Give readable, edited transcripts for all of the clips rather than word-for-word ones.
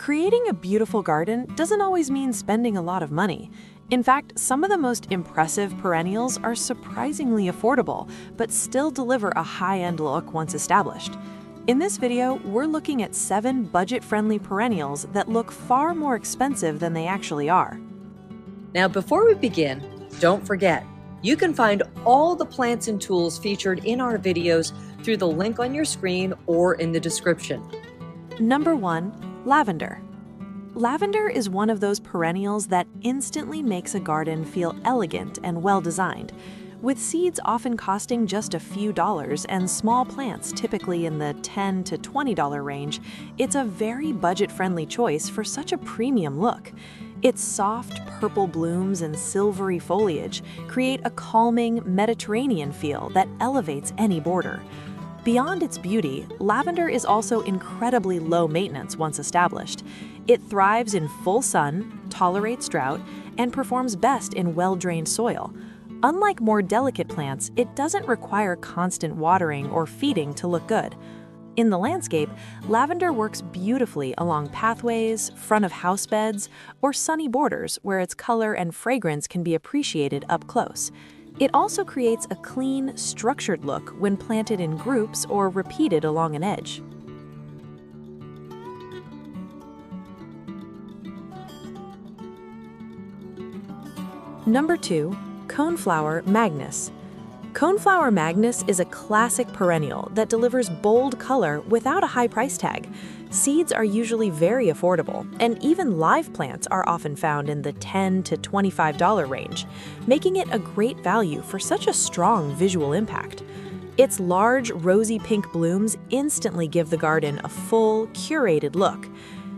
Creating a beautiful garden doesn't always mean spending a lot of money. In fact, some of the most impressive perennials are surprisingly affordable, but still deliver a high-end look once established. In this video, we're looking at 7 budget-friendly perennials that look far more expensive than they actually are. Now, before we begin, don't forget, you can find all the plants and tools featured in our videos through the link on your screen or in the description. Number 1. Lavender. Lavender is one of those perennials that instantly makes a garden feel elegant and well-designed. With seeds often costing just a few dollars and small plants typically in the $10 to $20 range, it's a very budget-friendly choice for such a premium look. Its soft purple blooms and silvery foliage create a calming Mediterranean feel that elevates any border. Beyond its beauty, lavender is also incredibly low maintenance once established. It thrives in full sun, tolerates drought, and performs best in well-drained soil. Unlike more delicate plants, it doesn't require constant watering or feeding to look good. In the landscape, lavender works beautifully along pathways, front of house beds, or sunny borders where its color and fragrance can be appreciated up close. It also creates a clean, structured look when planted in groups or repeated along an edge. Number 2. Coneflower Magnus. Coneflower Magnus is a classic perennial that delivers bold color without a high price tag. Seeds are usually very affordable, and even live plants are often found in the $10 to $25 range, making it a great value for such a strong visual impact. Its large, rosy pink blooms instantly give the garden a full, curated look.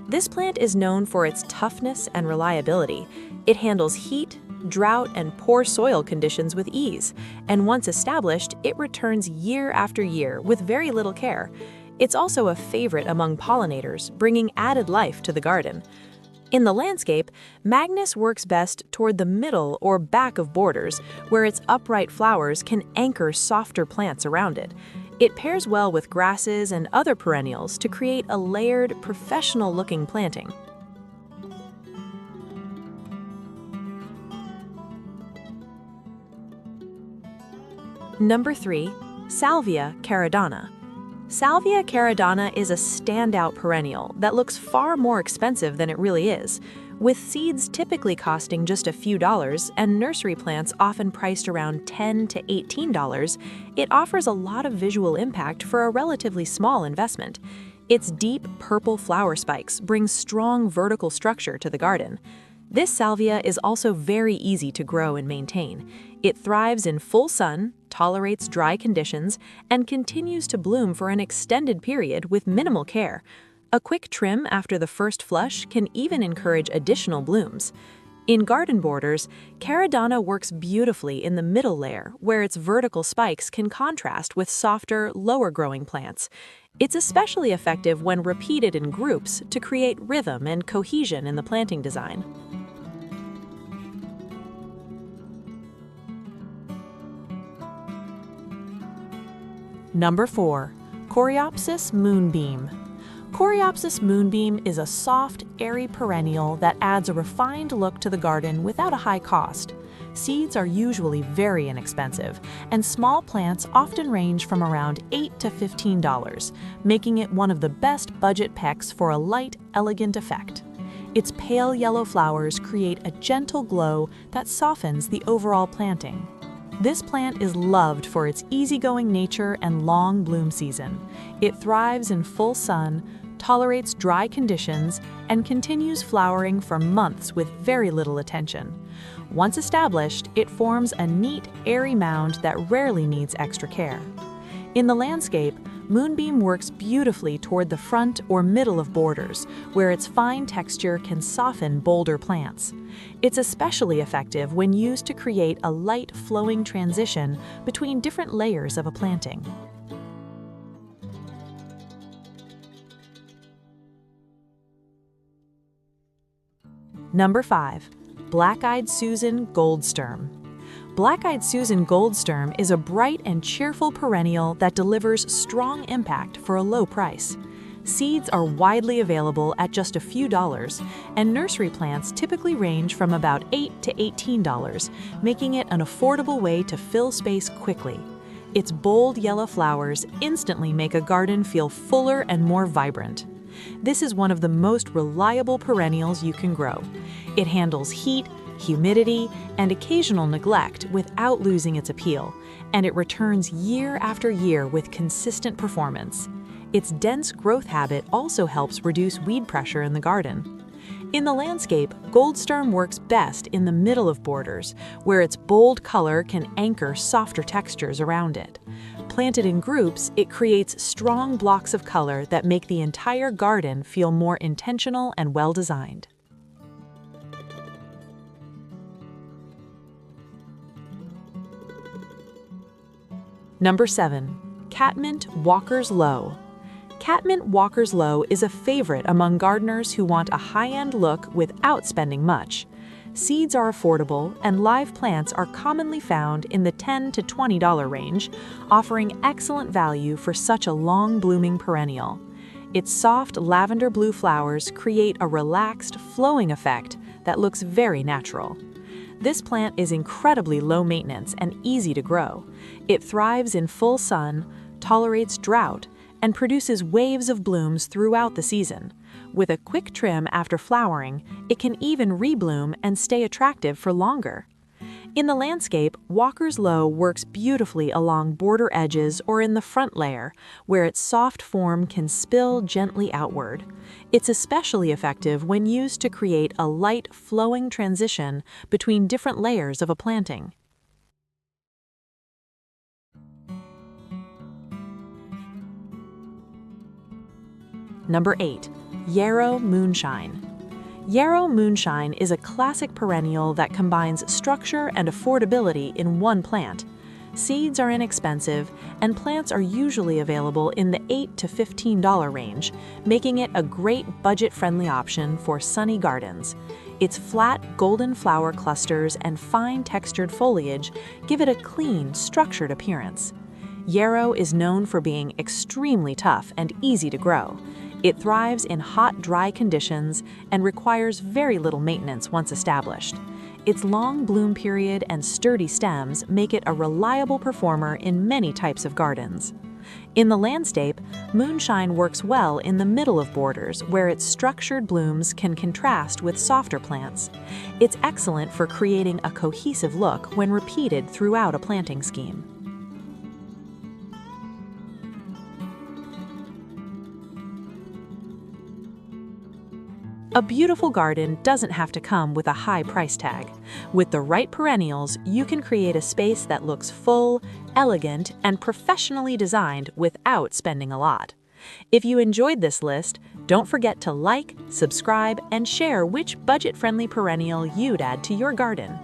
This plant is known for its toughness and reliability. It handles heat, drought, and poor soil conditions with ease, and once established, it returns year after year with very little care. It's also a favorite among pollinators, bringing added life to the garden. In the landscape, Magnus works best toward the middle or back of borders, where its upright flowers can anchor softer plants around it. It pairs well with grasses and other perennials to create a layered, professional-looking planting. Number 3. Salvia Caradonna. Salvia Caradana is a standout perennial that looks far more expensive than it really is. With seeds typically costing just a few dollars and nursery plants often priced around $10 to $18, it offers a lot of visual impact for a relatively small investment. Its deep purple flower spikes bring strong vertical structure to the garden. This salvia is also very easy to grow and maintain. It thrives in full sun, tolerates dry conditions, and continues to bloom for an extended period with minimal care. A quick trim after the first flush can even encourage additional blooms. In garden borders, Caradonna works beautifully in the middle layer, where its vertical spikes can contrast with softer, lower-growing plants. It's especially effective when repeated in groups to create rhythm and cohesion in the planting design. Number 4. Coropsis Moonbeam. Coropsis Moonbeam is a soft, airy perennial that adds a refined look to the garden without a high cost. Seeds are usually very inexpensive, and small plants often range from around $8 to $15, making it one of the best budget pecks for a light, elegant effect. Its pale yellow flowers create a gentle glow that softens the overall planting. This plant is loved for its easygoing nature and long bloom season. It thrives in full sun, tolerates dry conditions, and continues flowering for months with very little attention. Once established, it forms a neat, airy mound that rarely needs extra care. In the landscape, Moonbeam works beautifully toward the front or middle of borders, where its fine texture can soften bolder plants. It's especially effective when used to create a light, flowing transition between different layers of a planting. Number 5. Black-Eyed Susan Goldsturm. Black-Eyed Susan Goldsturm is a bright and cheerful perennial that delivers strong impact for a low price. Seeds are widely available at just a few dollars, and nursery plants typically range from about $8 to $18, making it an affordable way to fill space quickly. Its bold yellow flowers instantly make a garden feel fuller and more vibrant. This is one of the most reliable perennials you can grow. It handles heat, humidity, and occasional neglect without losing its appeal, and it returns year after year with consistent performance. Its dense growth habit also helps reduce weed pressure in the garden. In the landscape, Goldsturm works best in the middle of borders, where its bold color can anchor softer textures around it. Planted in groups, it creates strong blocks of color that make the entire garden feel more intentional and well-designed. Number 7. Catmint Walker's Low. Catmint Walker's Low is a favorite among gardeners who want a high-end look without spending much. Seeds are affordable, and live plants are commonly found in the $10 to $20 range, offering excellent value for such a long-blooming perennial. Its soft lavender blue flowers create a relaxed, flowing effect that looks very natural. This plant is incredibly low maintenance and easy to grow. It thrives in full sun, tolerates drought, and produces waves of blooms throughout the season. With a quick trim after flowering, it can even rebloom and stay attractive for longer. In the landscape, Walker's Low works beautifully along border edges or in the front layer, where its soft form can spill gently outward. It's especially effective when used to create a light, flowing transition between different layers of a planting. Number 8. Yrow Moonshine. Yrow Moonshine is a classic perennial that combines structure and affordability in one plant. Seeds are inexpensive, and plants are usually available in the $8 to $15 range, making it a great budget-friendly option for sunny gardens. Its flat, golden flower clusters and fine textured foliage give it a clean, structured appearance. Yrow is known for being extremely tough and easy to grow. It thrives in hot, dry conditions and requires very little maintenance once established. Its long bloom period and sturdy stems make it a reliable performer in many types of gardens. In the landscape, Moonshine works well in the middle of borders where its structured blooms can contrast with softer plants. It's excellent for creating a cohesive look when repeated throughout a planting scheme. A beautiful garden doesn't have to come with a high price tag. With the right perennials, you can create a space that looks full, elegant, and professionally designed without spending a lot. If you enjoyed this list, don't forget to like, subscribe, and share which budget-friendly perennial you'd add to your garden.